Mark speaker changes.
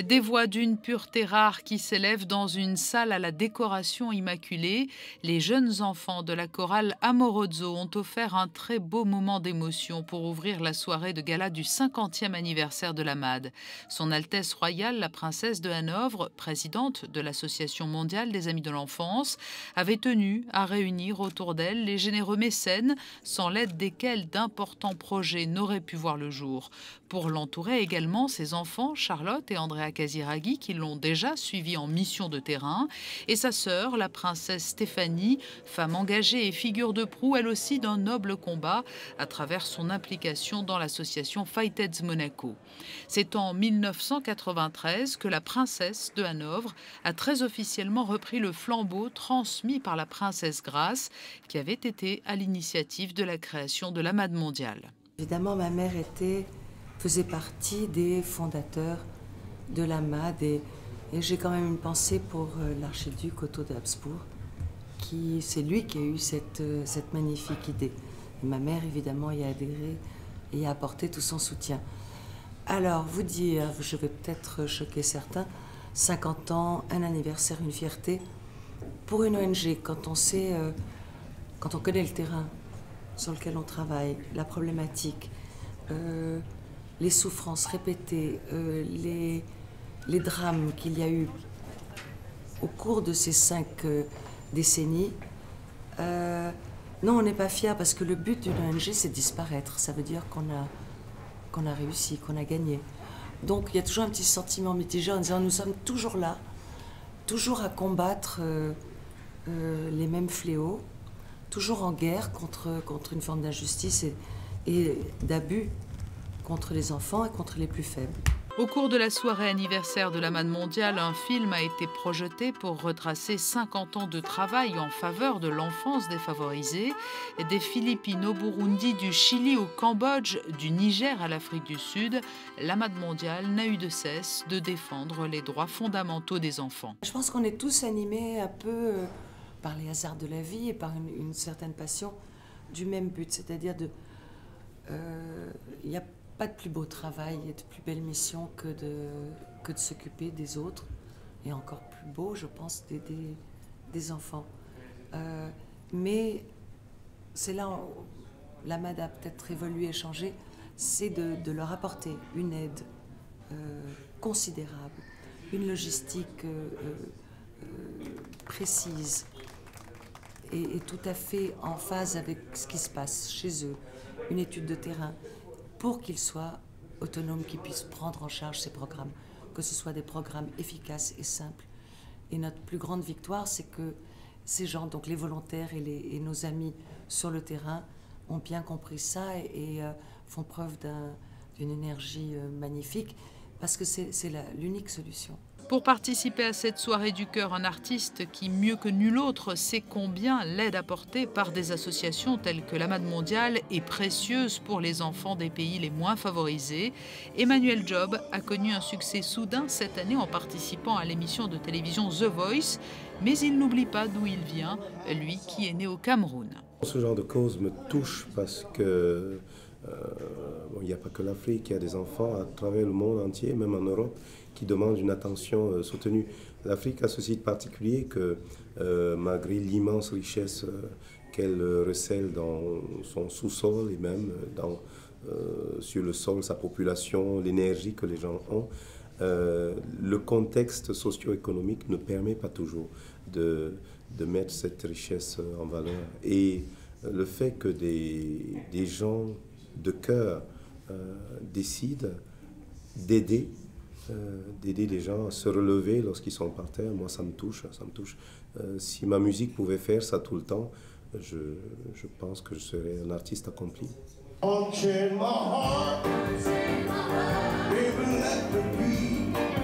Speaker 1: Des voix d'une pureté rare qui s'élèvent dans une salle à la décoration immaculée. Les jeunes enfants de la chorale Amorozzo ont offert un très beau moment d'émotion pour ouvrir la soirée de gala du 50e anniversaire de la MAD. Son Altesse royale, la princesse de Hanovre, présidente de l'Association mondiale des amis de l'enfance, avait tenu à réunir autour d'elle les généreux mécènes, sans l'aide desquels d'importants projets n'auraient pu voir le jour. Pour l'entourer également, ses enfants, Charlotte et Andrea Casiraghi, qui l'ont déjà suivi en mission de terrain, et sa sœur, la princesse Stéphanie, femme engagée et figure de proue, elle aussi d'un noble combat, à travers son implication dans l'association Fighteds Monaco. C'est en 1993 que la princesse de Hanovre a très officiellement repris le flambeau transmis par la princesse Grace, qui avait été à l'initiative de la création de la MAD mondiale.
Speaker 2: Évidemment, ma mère faisait partie des fondateurs de la MAD et j'ai quand même une pensée pour l'archiduc Otto d'Habsbourg, c'est lui qui a eu cette magnifique idée. Et ma mère, évidemment, y a adhéré et y a apporté tout son soutien. Alors, vous dire, je vais peut-être choquer certains, 50 ans, un anniversaire, une fierté. Pour une ONG, quand on connaît le terrain sur lequel on travaille, la problématique, les souffrances répétées, les drames qu'il y a eu au cours de ces 5 décennies, non, on n'est pas fiers parce que le but d'une ONG, c'est de disparaître. Ça veut dire qu'on a réussi, qu'on a gagné. Donc il y a toujours un petit sentiment mitigé en disant nous sommes toujours là, toujours à combattre les mêmes fléaux, toujours en guerre contre une forme d'injustice et d'abus contre les enfants et contre les plus faibles.
Speaker 1: Au cours de la soirée anniversaire de la MAD mondiale, un film a été projeté pour retracer 50 ans de travail en faveur de l'enfance défavorisée. Des Philippines au Burundi, du Chili au Cambodge, du Niger à l'Afrique du Sud, la MAD mondiale n'a eu de cesse de défendre les droits fondamentaux des enfants.
Speaker 2: Je pense qu'on est tous animés un peu par les hasards de la vie et par une certaine passion du même but, c'est-à-dire il n'y a pas de plus beau travail et de plus belle mission que de s'occuper des autres, et encore plus beau, je pense, des enfants. Mais c'est là où la MAD a peut-être évolué et changé, c'est de leur apporter une aide considérable, une logistique précise et tout à fait en phase avec ce qui se passe chez eux, une étude de terrain, pour qu'ils soient autonomes, qu'ils puissent prendre en charge ces programmes, que ce soit des programmes efficaces et simples. Et notre plus grande victoire, c'est que ces gens, donc les volontaires et nos amis sur le terrain, ont bien compris ça et font preuve d'une énergie magnifique, parce que c'est l'unique solution.
Speaker 1: Pour participer à cette soirée du cœur, un artiste qui, mieux que nul autre, sait combien l'aide apportée par des associations telles que la MAD mondiale est précieuse pour les enfants des pays les moins favorisés. Emmanuel Job a connu un succès soudain cette année en participant à l'émission de télévision The Voice, mais il n'oublie pas d'où il vient, lui qui est né au Cameroun.
Speaker 3: Ce genre de cause me touche parce que il n'y a pas que l'Afrique, il y a des enfants à travers le monde entier, même en Europe, qui demandent une attention soutenue. L'Afrique a ceci de particulier que malgré l'immense richesse qu'elle recèle dans son sous-sol et même sur le sol, sa population, l'énergie que les gens ont, le contexte socio-économique ne permet pas toujours de mettre cette richesse en valeur. Et le fait que des gens de cœur décident d'aider les gens à se relever lorsqu'ils sont par terre, moi ça me touche, ça me touche. Si ma musique pouvait faire ça tout le temps, je pense que je serais un artiste accompli. Unchain my heart, baby, let me be.